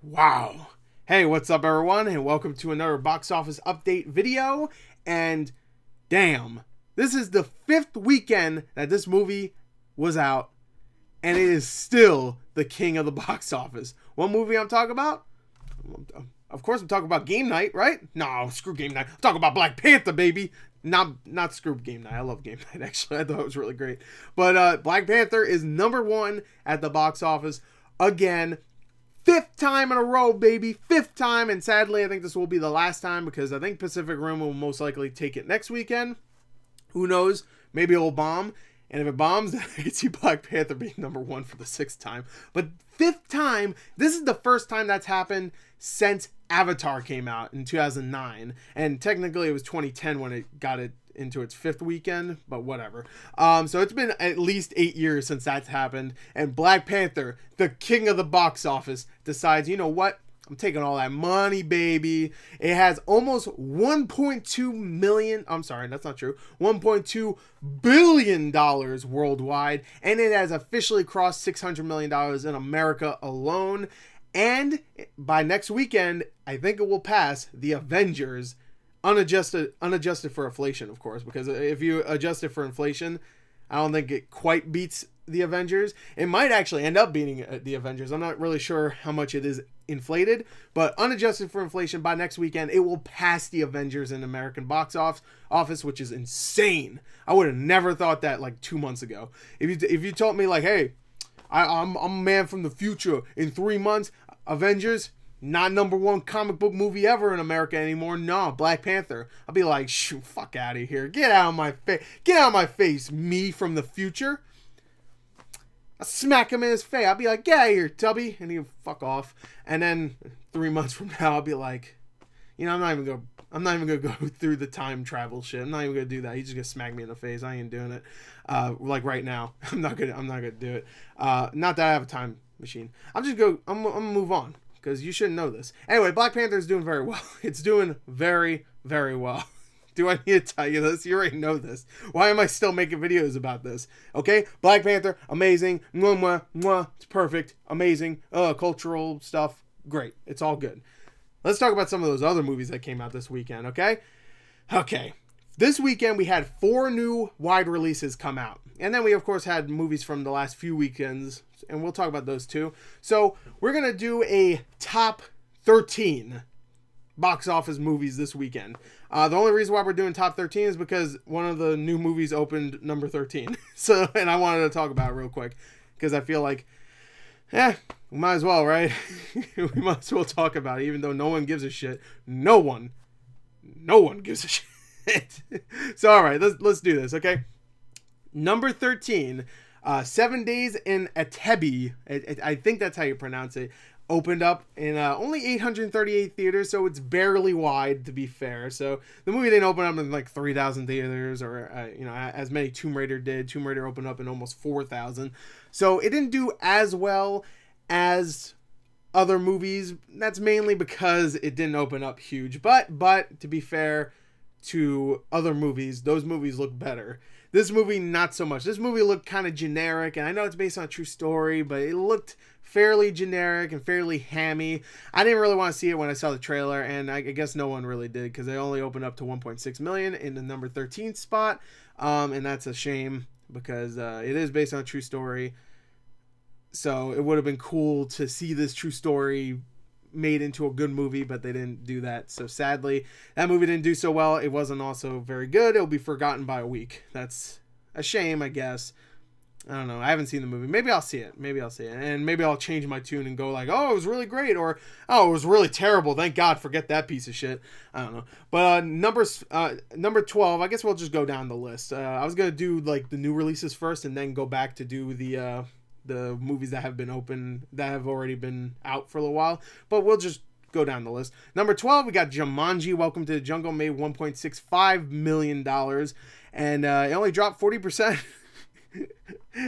Wow. Hey, what's up everyone, and welcome to another box office update video. And damn, this is the 5th weekend that this movie was out, and it is still the king of the box office. What movie I'm talking about? Of course I'm talking about Game Night, right? No, screw Game Night. I'm talking about Black Panther, baby. Not screw Game Night. I love Game Night, actually. I thought it was really great. But Black Panther is #1 at the box office again. 5th time in a row, baby. 5th time. And sadly, I think this will be the last time, because I think Pacific Rim will most likely take it next weekend. Who knows? Maybe it will bomb. And if it bombs, then I can see Black Panther being #1 for the 6th time. But 5th time, this is the first time that's happened since Avatar came out in 2009. And technically it was 2010 when it got it into its 5th weekend, but whatever. So it's been at least 8 years since that's happened. And Black Panther, the king of the box office, decides, you know what? I'm taking all that money, baby. It has almost 1.2 million. I'm sorry, that's not true. $1.2 billion worldwide. And it has officially crossed $600 million in America alone. And by next weekend, I think it will pass the Avengers, unadjusted for inflation, of course. Because if you adjust it for inflation, I don't think it quite beats the Avengers. It might actually end up beating the Avengers. I'm not really sure how much it is inflated, but unadjusted for inflation, by next weekend it will pass the Avengers in American box office, which is insane. I would have never thought that like 2 months ago. If you told me like, hey, I'm a man from the future, in 3 months Avengers not #1 comic book movie ever in America anymore. No, Black Panther. I'll be like, shoot, fuck out of here. Get out of my face. Get out of my face, me from the future. I'll smack him in his face. I'll be like, get out of here, Tubby. And he'll fuck off. And then 3 months from now, I'll be like, you know, I'm not even gonna go through the time travel shit. I'm not even gonna do that. He's just gonna smack me in the face. I ain't doing it. Like right now. I'm not gonna do it. Not that I have a time machine. I'm gonna move on, because you shouldn't know this. Anyway, Black Panther is doing very well. It's doing very, very well. Do I need to tell you this? You already know this. Why am I still making videos about this? Okay? Black Panther, amazing. Mwah, mwah, mwah. It's perfect. Amazing. Cultural stuff. Great. It's all good. Let's talk about some of those other movies that came out this weekend, okay? Okay. This weekend, we had 4 new wide releases come out. And then we, of course, had movies from the last few weekends, and we'll talk about those too. So, we're going to do a top 13 box office movies this weekend. The only reason why we're doing top 13 is because one of the new movies opened number 13. So, and I wanted to talk about it real quick, because I feel like, we might as well, right? We might as well talk about it, even though no one gives a shit. No one gives a shit. So, all right, let's do this, okay? Number 13, 7 Days in Atebi. I think that's how you pronounce it. Opened up in only 838 theaters, so it's barely wide, to be fair. So the movie didn't open up in like 3,000 theaters, or as many Tomb Raider did. Tomb Raider opened up in almost 4,000, so it didn't do as well as other movies. That's mainly because it didn't open up huge. But to be fair to other movies, those movies look better. This movie, not so much. This movie looked kind of generic, and I know it's based on a true story, but it looked fairly generic and fairly hammy. I didn't really want to see it when I saw the trailer, and I guess no one really did, because they only opened up to 1.6 million in the number 13 spot, and that's a shame, because it is based on a true story. So it would have been cool to see this true story made into a good movie, but they didn't do that. So sadly, that movie didn't do so well. It wasn't also very good. It'll be forgotten by a week. That's a shame, I guess. I don't know. I haven't seen the movie. Maybe I'll see it. And maybe I'll change my tune and go like, oh, it was really great, or oh, it was really terrible. Thank God, forget that piece of shit. I don't know. But number 12, I guess we'll just go down the list. I was going to do like the new releases first, and then go back to do the movies that have been open, that have already been out for a little while, but we'll just go down the list. Number 12, we got Jumanji, Welcome to the Jungle, made $1.65 million, and it only dropped 40%.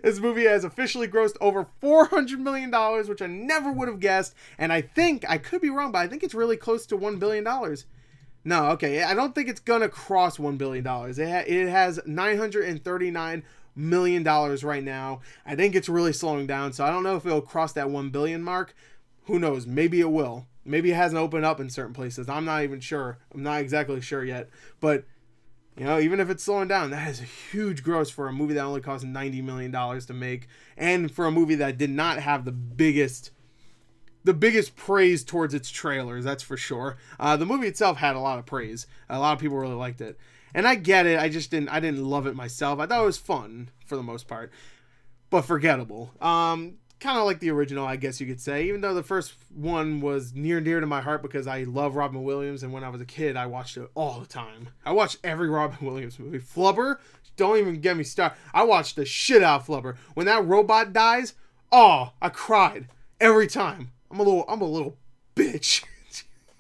This movie has officially grossed over $400 million, which I never would have guessed, and I think, I could be wrong, but I think it's really close to $1 billion. No, okay, I don't think it's gonna cross $1 billion. It has $939 million right now. I think it's really slowing down, so I don't know if it'll cross that 1 billion mark. Who knows? Maybe it will. Maybe it hasn't opened up in certain places. I'm not even sure. I'm not exactly sure yet. But, you know, even if it's slowing down, that is a huge gross for a movie that only cost $90 million to make. And for a movie that did not have the biggest praise towards its trailers, that's for sure. The movie itself had a lot of praise. A lot of people really liked it. And I get it. I didn't love it myself. I thought it was fun for the most part, but forgettable. Kind of like the original, I guess you could say, even though the first one was near and dear to my heart because I love Robin Williams, and when I was a kid, I watched it all the time. I watched every Robin Williams movie. Flubber, don't even get me started. I watched the shit out of Flubber. When that robot dies, oh, I cried every time. I'm a little bitch.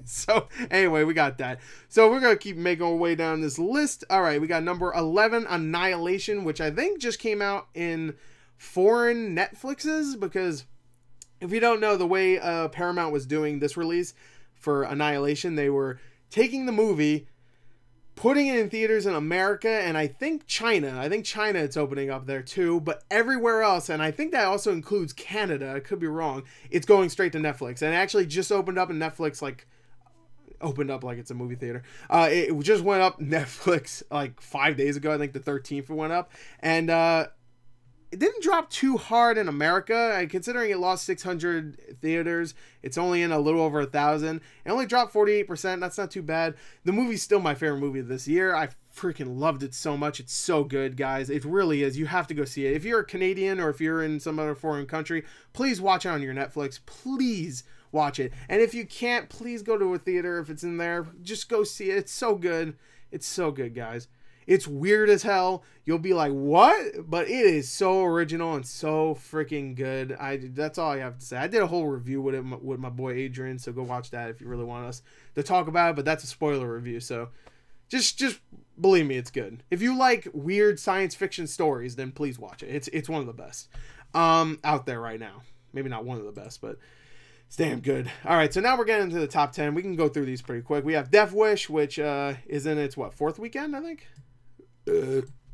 So anyway, we got that. So we're going to keep making our way down this list. All right, we got number 11, Annihilation, which I think just came out in foreign Netflixes, because if you don't know, the way Paramount was doing this release for Annihilation, they were taking the movie, putting it in theaters in America, and I think China it's opening up there too, but everywhere else, and I think that also includes Canada, I could be wrong, it's going straight to Netflix. And it actually just opened up in Netflix, like it's a movie theater. It just went up Netflix like 5 days ago. I think the 13th it went up, and it didn't drop too hard in America. Considering it lost 600 theaters, it's only in a little over 1,000. It only dropped 48%. That's not too bad. The movie's still my favorite movie of this year. I freaking loved it so much. It's so good, guys. It really is. You have to go see it. If you're a Canadian or if you're in some other foreign country, please watch it on your Netflix. Please watch it. And if you can't, please go to a theater if it's in there. Just go see it. It's so good. It's so good, guys. It's weird as hell. You'll be like, what? But it is so original and so freaking good. That's all I have to say. I did a whole review with it with my boy Adrian, so go watch that if you really want us to talk about it. But that's a spoiler review, so just believe me, it's good. If you like weird science fiction stories, then please watch it. It's one of the best out there right now. Maybe not one of the best, but it's damn good. All right, so now we're getting into the top 10. We can go through these pretty quick. We have Death Wish, which is in its, fourth weekend, I think?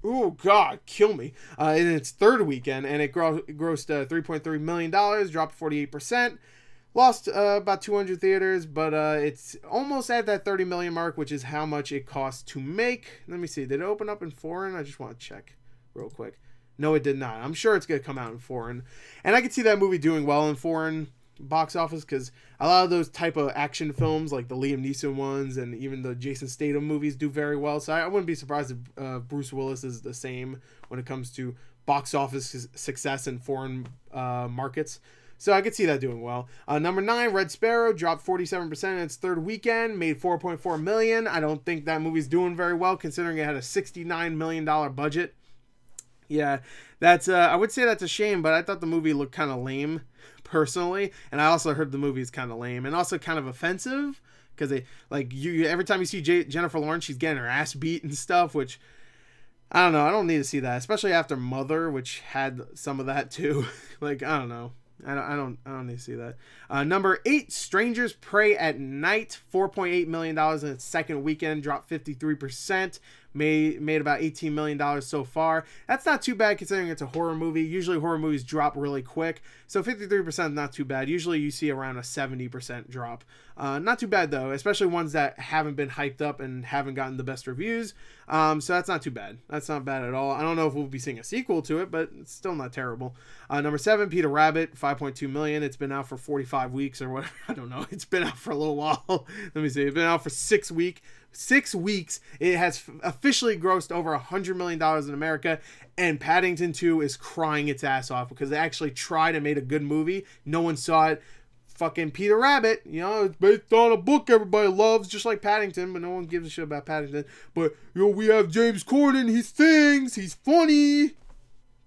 Oh, God, kill me. In its third weekend, and it grossed $3.3 million, dropped 48%. Lost about 200 theaters, but it's almost at that 30 million mark, which is how much it costs to make. Let me see. Did it open up in foreign? I just want to check real quick. No, it did not. I'm sure it's going to come out in foreign. And I could see that movie doing well in foreign box office, because a lot of those type of action films, like the Liam Neeson ones and even the Jason Statham movies, do very well. So I wouldn't be surprised if Bruce Willis is the same when it comes to box office success in foreign markets. So I could see that doing well. Number 9, Red Sparrow, dropped 47% in its third weekend, made $4.4 million. I don't think that movie's doing very well, considering it had a $69 million budget. Yeah, that's I would say that's a shame, but I thought the movie looked kind of lame, personally, and I also heard the movie is kind of lame and also kind of offensive, because they every time you see Jennifer Lawrence, she's getting her ass beat and stuff, which I don't know. I don't need to see that, especially after Mother, which had some of that too. I don't know. I don't need to see that. Number 8, Strangers Prey at Night, $4.8 million in its second weekend, dropped 53%. Made about $18 million so far. That's not too bad considering it's a horror movie. Usually horror movies drop really quick, so 53% is not too bad. Usually you see around a 70% drop. Not too bad though, especially ones that haven't been hyped up and haven't gotten the best reviews. So that's not too bad. That's not bad at all. I don't know if we'll be seeing a sequel to it, but it's still not terrible. Number 7, Peter Rabbit, $5.2 million. It's been out for 45 weeks or whatever. I don't know. It's been out for a little while. Let me see. It's been out for 6 weeks. 6 weeks. It has officially grossed over $100 million in America, and Paddington 2 is crying its ass off because they actually tried and made a good movie. No one saw it. Fucking Peter Rabbit, it's based on a book everybody loves, just like Paddington, but no one gives a shit about Paddington. But, we have James Corden, he sings, he's funny.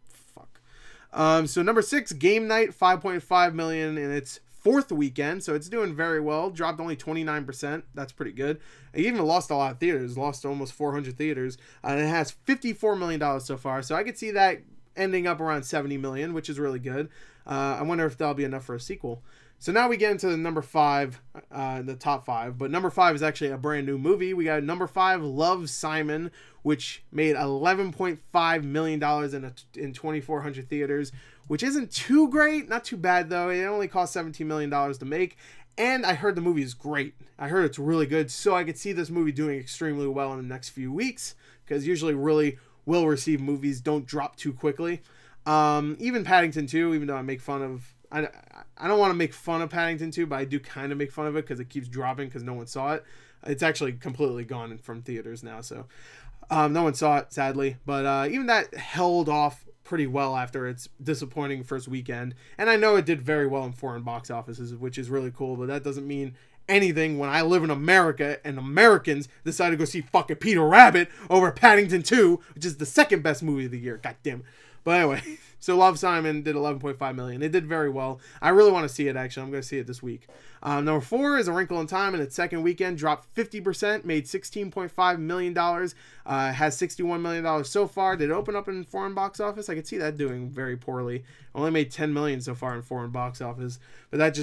Fuck. So number 6, Game Night, $5.5 million in its fourth weekend, so it's doing very well. Dropped only 29%. That's pretty good. It even lost a lot of theaters. Lost almost 400 theaters. And it has $54 million so far. So I could see that ending up around $70 million, which is really good. I wonder if that'll be enough for a sequel. So now we get into the number 5, the top 5. But number 5 is actually a brand new movie. We got number 5, Love, Simon, which made $11.5 million in 2,400 theaters, which isn't too great. Not too bad, though. It only cost $17 million to make. And I heard the movie is great. I heard it's really good. So I could see this movie doing extremely well in the next few weeks. Because usually really well-received movies don't drop too quickly. Even Paddington 2, even though I make fun of... I don't want to make fun of Paddington 2, but I do kind of make fun of it because it keeps dropping because no one saw it. It's actually completely gone from theaters now, so... no one saw it, sadly. But even that held off pretty well after its disappointing first weekend. And I know it did very well in foreign box offices, which is really cool. But that doesn't mean anything when I live in America and Americans decide to go see fucking Peter Rabbit over Paddington 2, which is the second best movie of the year. God damn it. But anyway, so Love, Simon did 11.5 million. It did very well. I really want to see it, actually. I'm going to see it this week. Number 4 is A Wrinkle in Time. In its second weekend, dropped 50%, made $16.5 million, has $61 million so far. Did it open up in foreign box office? I could see that doing very poorly. Only made $10 million so far in foreign box office, but that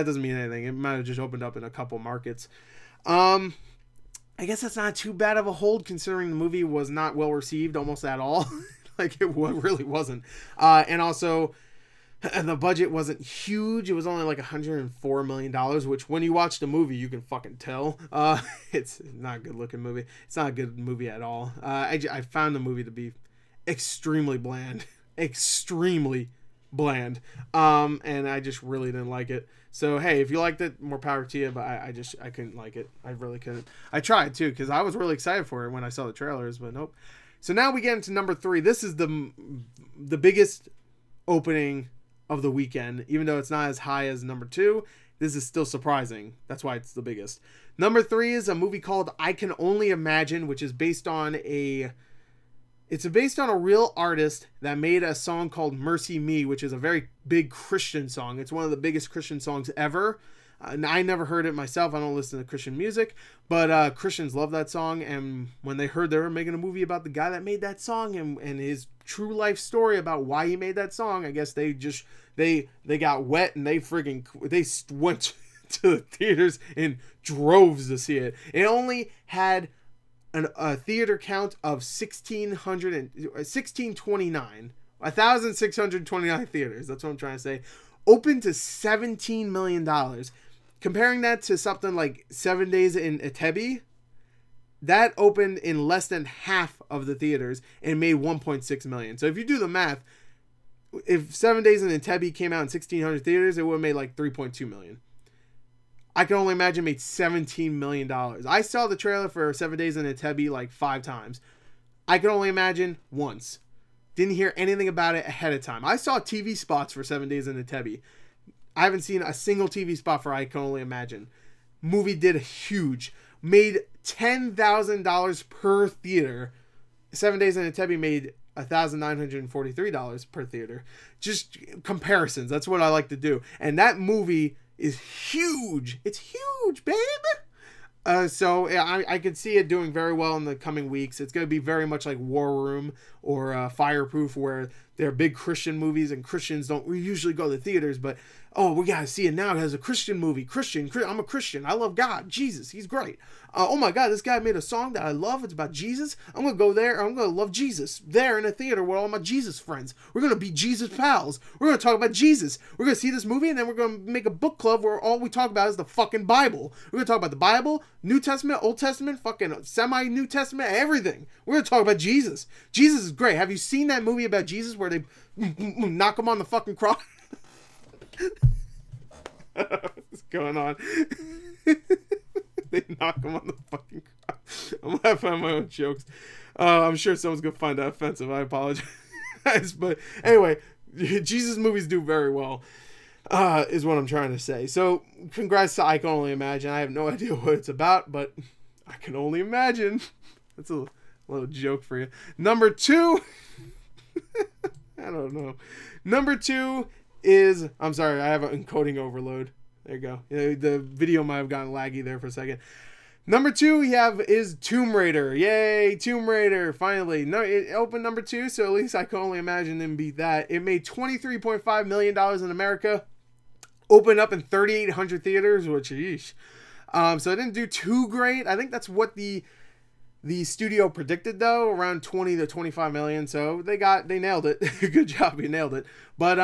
doesn't mean anything. It might have just opened up in a couple markets. I guess that's not too bad of a hold considering the movie was not well received almost at all. Like, it really wasn't. And also, the budget wasn't huge. It was only like $104 million, which when you watch the movie, you can fucking tell. It's not a good-looking movie. It's not a good movie at all. I found the movie to be extremely bland. Extremely bland. And I just really didn't like it. So, hey, if you liked it, more power to you, but I couldn't like it. I really couldn't. I tried, too, because I was really excited for it when I saw the trailers, but nope. So now we get into number 3. This is the biggest opening of the weekend. Even though it's not as high as number 2, this is still surprising. That's why it's the biggest. Number 3 is a movie called I Can Only Imagine, which is based on a real artist that made a song called Mercy Me, which is a very big Christian song. It's one of the biggest Christian songs ever. I never heard it myself. I don't listen to Christian music, but Christians love that song. And when they heard they were making a movie about the guy that made that song and his true life story about why he made that song, I guess they got wet and they went to the theaters in droves to see it. It only had a theater count of 1,629 theaters. That's what I'm trying to say. Open to $17 million. Comparing that to something like 7 Days in Entebbe, that opened in less than half of the theaters and made 1.6 million. So if you do the math, if 7 Days in Entebbe came out in 1,600 theaters, it would have made like 3.2 million. I Can Only Imagine made $17 million. I saw the trailer for 7 Days in Entebbe like 5 times. I Can Only Imagine once. Didn't hear anything about it ahead of time. I saw TV spots for 7 Days in Entebbe. I haven't seen a single TV spot for I Can Only Imagine. Movie did huge. Made $10,000 per theater. 7 Days in Entebbe made $1,943 per theater. Just comparisons. That's what I like to do. And that movie is huge. It's huge, babe. So I could see it doing very well in the coming weeks. It's going to be very much like War Room or Fireproof, where they're big Christian movies and Christians don't usually go to the theaters, but we got to see it now as a Christian movie. I'm a Christian. I love God. Jesus, he's great. Oh my God, this guy made a song that I love. It's about Jesus. I'm going to go there. I'm going to love Jesus there in a theater with all my Jesus friends. We're going to be Jesus pals. We're going to talk about Jesus. We're going to see this movie, and then we're going to make a book club where all we talk about is the fucking Bible. We're going to talk about the Bible, New Testament, Old Testament, fucking semi-New Testament, everything. We're going to talk about Jesus. Jesus is great. Have you seen that movie about Jesus where they knock him on the fucking cross? What's going on? They knock him on the fucking cross. I'm laughing at my own jokes. I'm sure someone's going to find that offensive. I apologize. But anyway, Jesus movies do very well, is what I'm trying to say. So congrats to I Can Only Imagine. I have no idea what it's about, but I can only imagine. That's a little joke for you. Number 2. I don't know. Number 2 is... I'm sorry, I have an encoding overload. There you go. The video might have gotten laggy there for a second. Number 2 we have is Tomb Raider. Yay, Tomb Raider. Finally. No, it opened number 2, so at least I Can Only Imagine didn't beat that. It made $23.5 million in America. Opened up in 3,800 theaters, which, yeesh. So it didn't do too great. I think that's what the The studio predicted, though, around 20 to 25 million, so they nailed it. Good job, you nailed it. But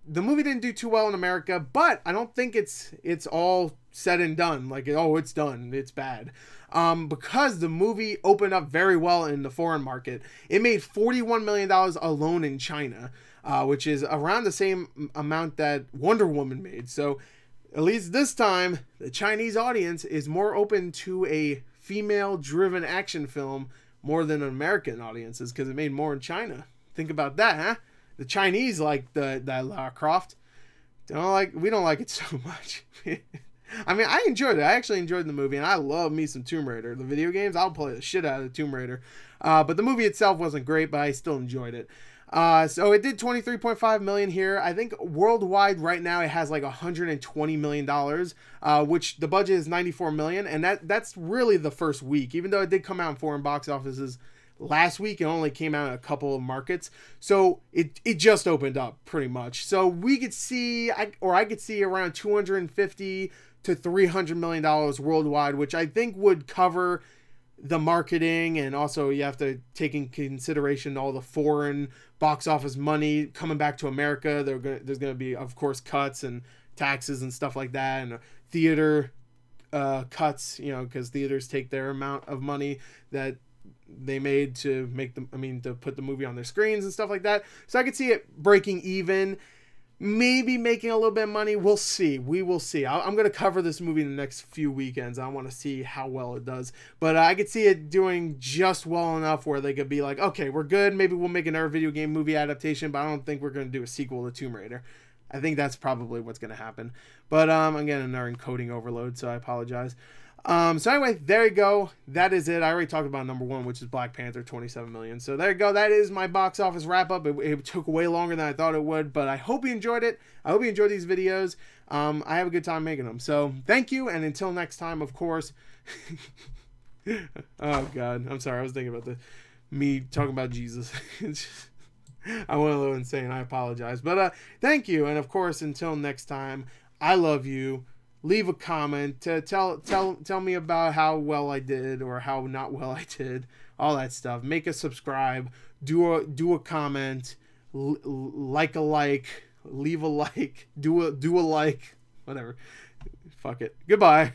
the movie didn't do too well in America, but I don't think it's all said and done. Like, oh, it's done, it's bad. Because the movie opened up very well in the foreign market. It made $41 million alone in China, which is around the same amount that Wonder Woman made. So at least this time, the Chinese audience is more open to a female-driven action film more than American audiences, because it made more in China. Think about that, huh? The Chinese like that Lara Croft. We don't like it so much. I mean, I enjoyed it. I actually enjoyed the movie, and I love me some Tomb Raider. The video games, I'll play the shit out of the Tomb Raider. But the movie itself wasn't great, but I still enjoyed it. So it did $23.5 million here. I think worldwide right now it has like $120 million, which the budget is $94 million, and that's really the first week. Even though it did come out in foreign box offices last week, it only came out in a couple of markets, so it just opened up pretty much. So we could see, I could see around $250 to $300 million worldwide, which I think would cover the marketing, and also you have to take in consideration all the foreign box office money coming back to America. There's going to be, of course, cuts and taxes and stuff like that, and theater cuts, because theaters take their amount of money that they made to to put the movie on their screens and stuff like that. So I could see it breaking even, maybe making a little bit of money. We'll see. We will see. I'm going to cover this movie in the next few weekends. I want to see how well it does. But I could see it doing just well enough where they could be like, okay, we're good. Maybe we'll make another video game movie adaptation, but I don't think we're going to do a sequel to Tomb Raider. I think that's probably what's going to happen. But I'm getting another encoding overload, so I apologize. So anyway, there you go. That is it. I already talked about number one, which is Black Panther, 27 million. So there you go. That is my box office wrap up. It took way longer than I thought it would, but I hope you enjoyed it. I hope you enjoyed these videos. I have a good time making them. So thank you. And until next time, of course. Oh God, I'm sorry. I was thinking about me talking about Jesus. I went a little insane. I apologize, but thank you. And of course, until next time, I love you. Leave a comment to tell me about how well I did or how not well I did, all that stuff. Make a subscribe, do a comment, leave a like, do a like, whatever. Fuck it. Goodbye.